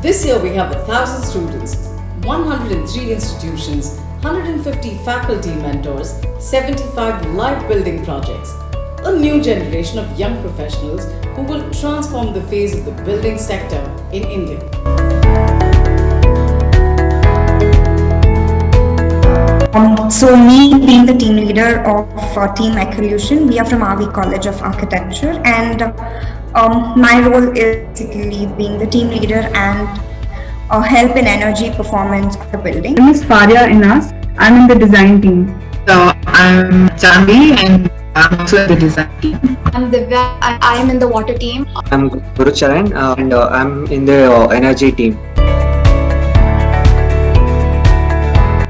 This year we have 1,000 students, 103 institutions, 150 faculty mentors, 75 live building projects. A new generation of young professionals who will transform the face of the building sector in India. So me being the team leader of Team Eco-lution, we are from RV College of Architecture, and my role is basically being the team leader and help in energy performance of the building. My name is Faria Inas. I'm in the design team. I'm Chanvi and I'm also in the design team. I'm Divya. I'm in the water team. I'm Guru Charan and I'm in the energy team.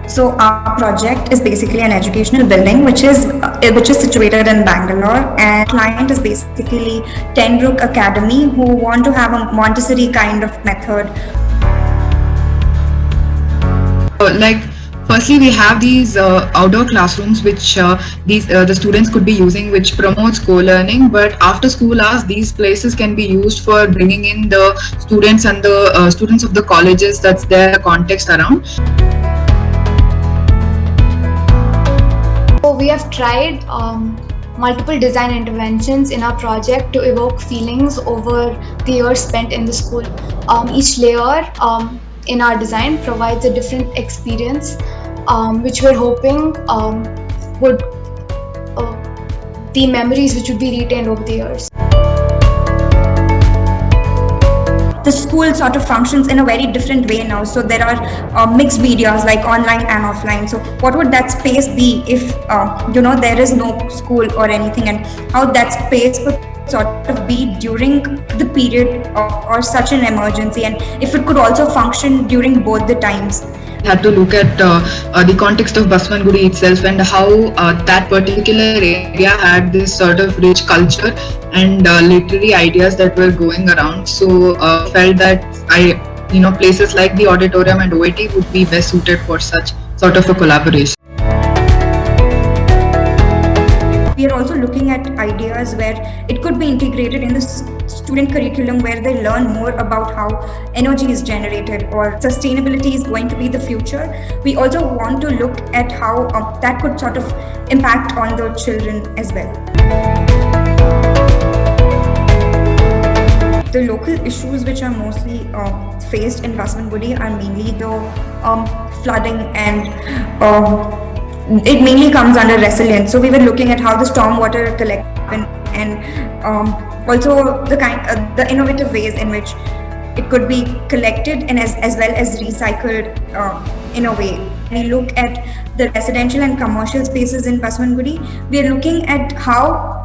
So our project is basically an educational building which is situated in Bangalore, and client is basically Tenbrook Academy, who want to have a Montessori kind of method. Firstly, we have these outdoor classrooms which the students could be using, which promotes co-learning. But after school hours, these places can be used for bringing in the students and the students of the colleges. That's their context around. So we have tried multiple design interventions in our project to evoke feelings over the years spent in the school. Each layer in our design provides a different experience, which we're hoping would the memories which would be retained over the years. The school sort of functions in a very different way now. So there are mixed medias like online and offline. So what would that space be if there is no school or anything, and how that space would sort of be during the period or such an emergency, and if it could also function during both the times. We had to look at the context of Basavanagudi itself and how that particular area had this sort of rich culture and literary ideas that were going around. So felt that places like the auditorium and OIT would be best suited for such sort of a collaboration. We are also looking at ideas where it could be integrated in the student curriculum, where they learn more about how energy is generated or sustainability is going to be the future. We also want to look at how that could sort of impact on the children as well. The local issues which are mostly faced in Basavanagudi are mainly the flooding, and it mainly comes under resilience. So we were looking at how the stormwater collection and also the innovative ways in which it could be collected and as well as recycled in a way. We look at the residential and commercial spaces in Basavanagudi. We are looking at how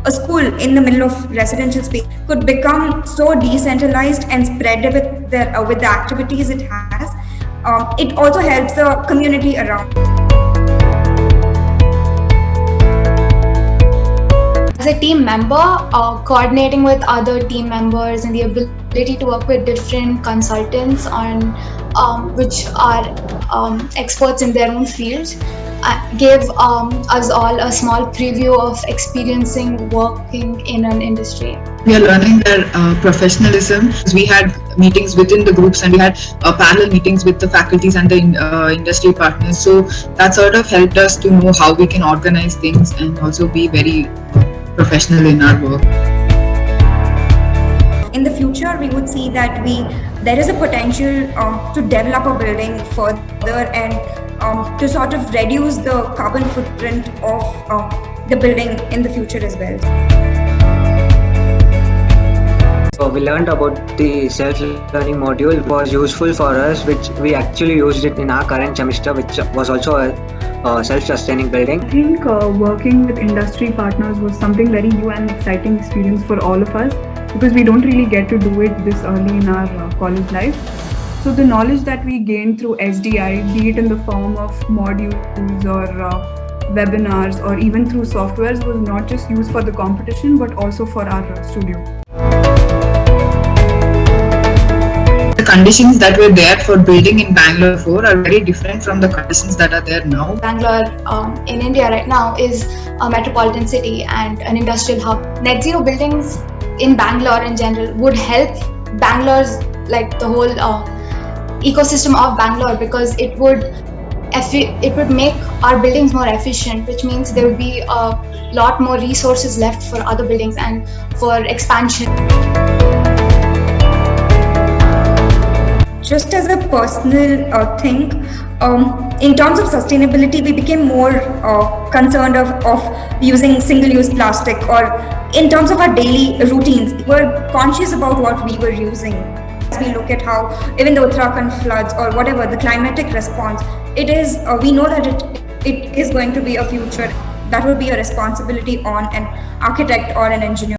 a school in the middle of residential space could become so decentralized and spread with the activities it has. It also helps the community around. As a team member, coordinating with other team members and the ability to work with different consultants on which are experts in their own fields gave us all a small preview of experiencing working in an industry. We are learning their professionalism. We had meetings within the groups and we had parallel meetings with the faculties and the industry partners. So that sort of helped us to know how we can organize things and also be very professional in our work. In the future, we would see that there is a potential to develop a building further and to sort of reduce the carbon footprint of the building in the future as well. So we learned about the self-learning module. It was useful for us, which we actually used it in our current semester, which was also a self-sustaining building. I think working with industry partners was something very new and exciting experience for all of us, because we don't really get to do it this early in our college life. So the knowledge that we gained through SDI, be it in the form of modules or webinars or even through softwares, was not just used for the competition but also for our studio. The conditions that were there for building in Bangalore before are very different from the conditions that are there now. Bangalore in India right now is a metropolitan city and an industrial hub. Net zero buildings in Bangalore in general would help Bangalore's like the whole ecosystem of Bangalore, because it would make our buildings more efficient, which means there would be a lot more resources left for other buildings and for expansion. Just as a personal thing, in terms of sustainability, we became more concerned of using single-use plastic, or in terms of our daily routines, we're conscious about what we were using. As we look at how even the Uttarakhand floods or whatever, the climatic response, it is, we know that it is going to be a future that will be a responsibility on an architect or an engineer.